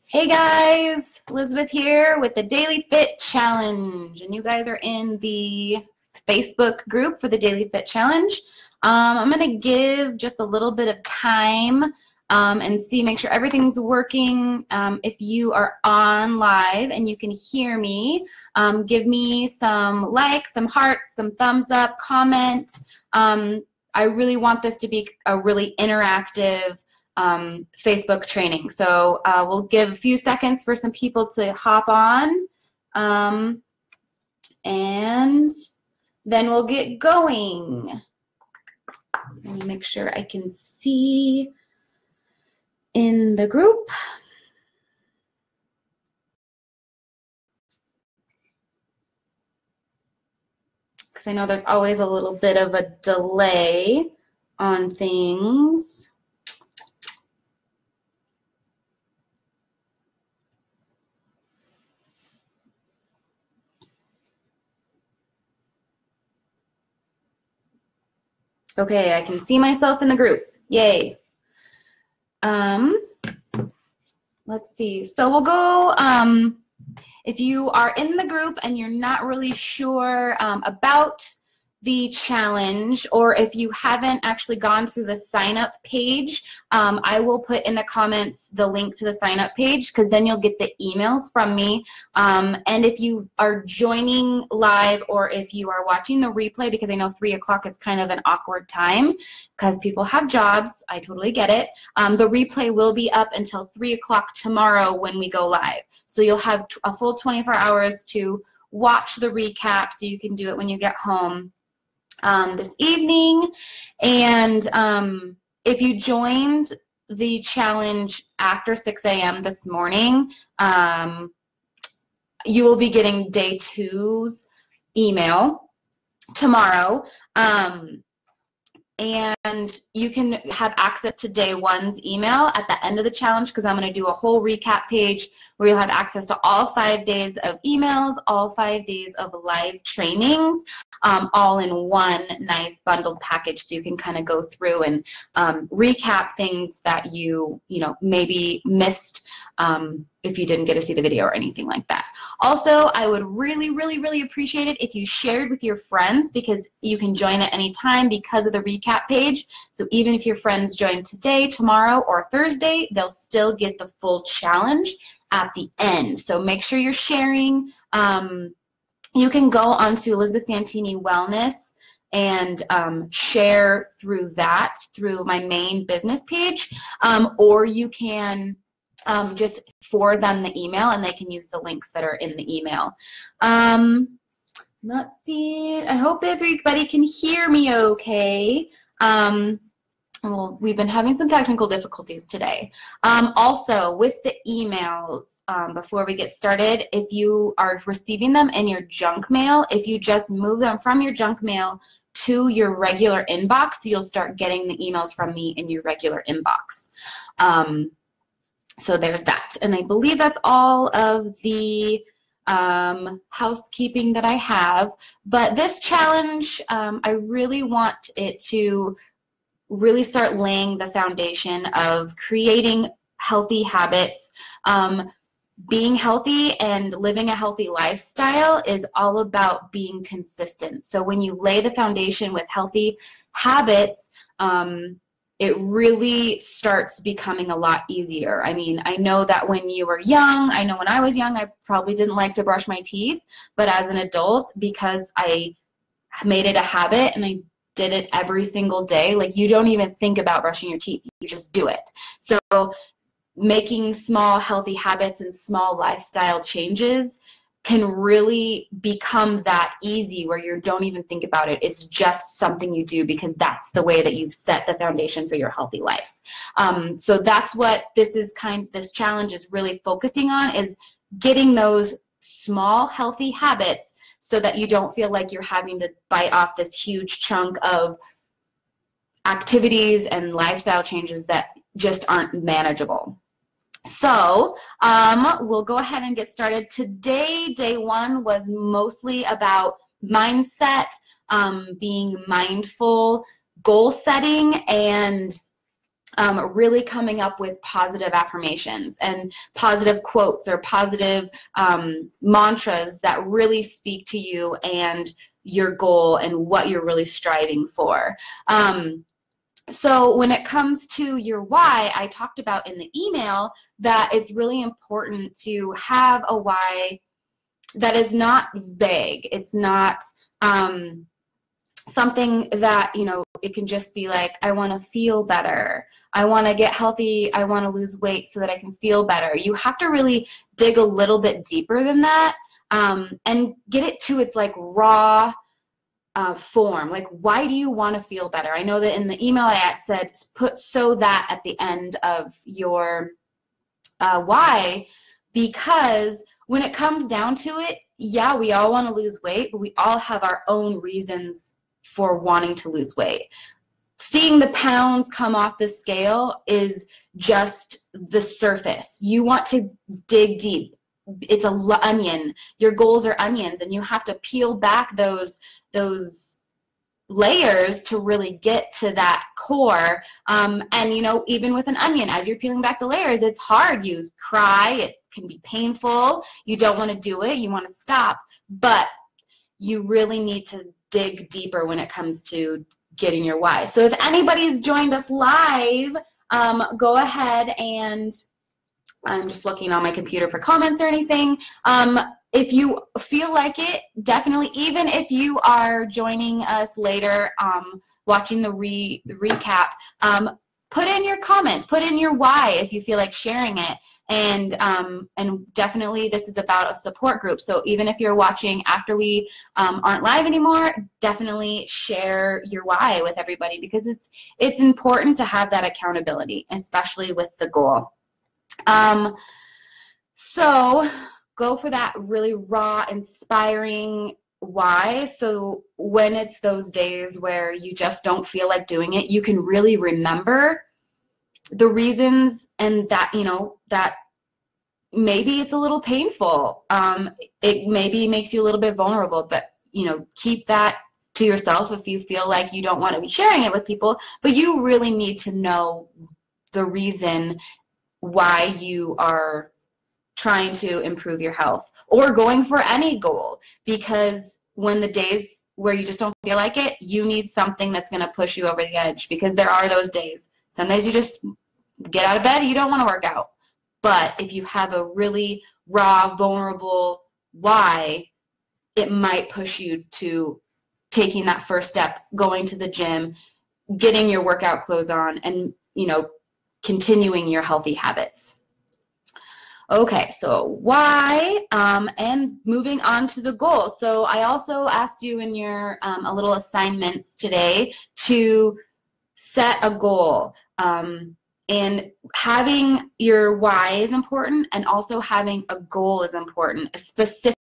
Hey guys, Elizabeth here with the Daily Fit Challenge, and you guys are in the Facebook group for the Daily Fit Challenge. I'm going to give just a little bit of time and make sure everything's working. If you are on live and you can hear me, give me some likes, some hearts, some thumbs up, comment. I really want this to be a really interactive Facebook training. So we'll give a few seconds for some people to hop on, and then we'll get going. Let me make sure I can see in the group. Because I know there's always a little bit of a delay on things. Okay, I can see myself in the group. Yay. Let's see. So we'll go, if you are in the group and you're not really sure about the challenge, or if you haven't actually gone through the sign up page, I will put in the comments the link to the sign up page, because then you'll get the emails from me. And if you are joining live, or if you are watching the replay, because I know 3 o'clock is kind of an awkward time because people have jobs, I totally get it. The replay will be up until 3 o'clock tomorrow when we go live. So you'll have a full 24 hours to watch the recap, so you can do it when you get home this evening. And if you joined the challenge after 6 a.m. this morning, you will be getting day 2's email tomorrow. And you can have access to day 1's email at the end of the challenge, because I'm going to do a whole recap page where you'll have access to all 5 days of emails, all 5 days of live trainings, all in one nice bundled package, so you can kind of go through and recap things that you maybe missed if you didn't get to see the video or anything like that. Also, I would really appreciate it if you shared with your friends, because you can join at any time because of the recap page. So even if your friends join today, tomorrow, or Thursday, they'll still get the full challenge at the end. So make sure you're sharing. You can go onto Elizabeth Fantini Wellness and share through my main business page, or you can just forward them the email, and they can use the links that are in the email. Let's see. I hope everybody can hear me okay. Well, we've been having some technical difficulties today. Also, with the emails, before we get started, if you are receiving them in your junk mail, if you just move them from your junk mail to your regular inbox, you'll start getting the emails from me in your regular inbox. So there's that. And I believe that's all of the housekeeping that I have. But this challenge, I really want it to really start laying the foundation of creating healthy habits. Being healthy and living a healthy lifestyle is all about being consistent. So when you lay the foundation with healthy habits, it really starts becoming a lot easier. I mean, I know that when you were young, I know when I was young, I probably didn't like to brush my teeth, but as an adult, because I made it a habit and I did it every single day, like, you don't even think about brushing your teeth, you just do it. So making small healthy habits and small lifestyle changes can really become that easy, where you don't even think about it. It's just something you do because that's the way that you've set the foundation for your healthy life. So that's what this challenge is really focusing on, is getting those small healthy habits so that you don't feel like you're having to bite off this huge chunk of activities and lifestyle changes that just aren't manageable. So we'll go ahead and get started. Today, day 1 was mostly about mindset, being mindful, goal setting, and really coming up with positive affirmations and positive quotes or positive mantras that really speak to you and your goal and what you're really striving for. So when it comes to your why, I talked about in the email that it's really important to have a why that is not vague. It's not something that, you know, it can just be like, I want to feel better. I want to get healthy. I want to lose weight so that I can feel better. You have to really dig a little bit deeper than that and get it to its like raw form. Like, why do you want to feel better? I know that in the email I said put so that at the end of your why, because when it comes down to it, yeah, we all want to lose weight, but we all have our own reasons for wanting to lose weight. Seeing the pounds come off the scale is just the surface. You want to dig deep. It's an onion. Your goals are onions, and you have to peel back those layers to really get to that core. And you know, even with an onion, as you're peeling back the layers, it's hard. You cry. It can be painful. You don't want to do it. You want to stop. But you really need to dig deeper when it comes to getting your why. So if anybody's joined us live, go ahead, and I'm just looking on my computer for comments or anything. If you feel like it, definitely, even if you are joining us later, watching the recap, put in your comments, put in your why if you feel like sharing it. And definitely this is about a support group. So even if you're watching after we aren't live anymore, definitely share your why with everybody, because it's important to have that accountability, especially with the goal. So go for that really raw, inspiring why. So when it's those days where you just don't feel like doing it, you can really remember the reasons, and that, you know, that maybe it's a little painful. It maybe makes you a little bit vulnerable, but, you know, keep that to yourself if you feel like you don't want to be sharing it with people. But you really need to know the reason why you are trying to improve your health or going for any goal, because when the days where you just don't feel like it, you need something that's going to push you over the edge, because there are those days. Some days you just get out of bed, you don't want to work out. But if you have a really raw, vulnerable why, it might push you to taking that first step, going to the gym, getting your workout clothes on, and, you know, continuing your healthy habits. Okay, so why, and moving on to the goal. So I also asked you in your a little assignments today to set a goal. And having your why is important, and also having a goal is important, a specific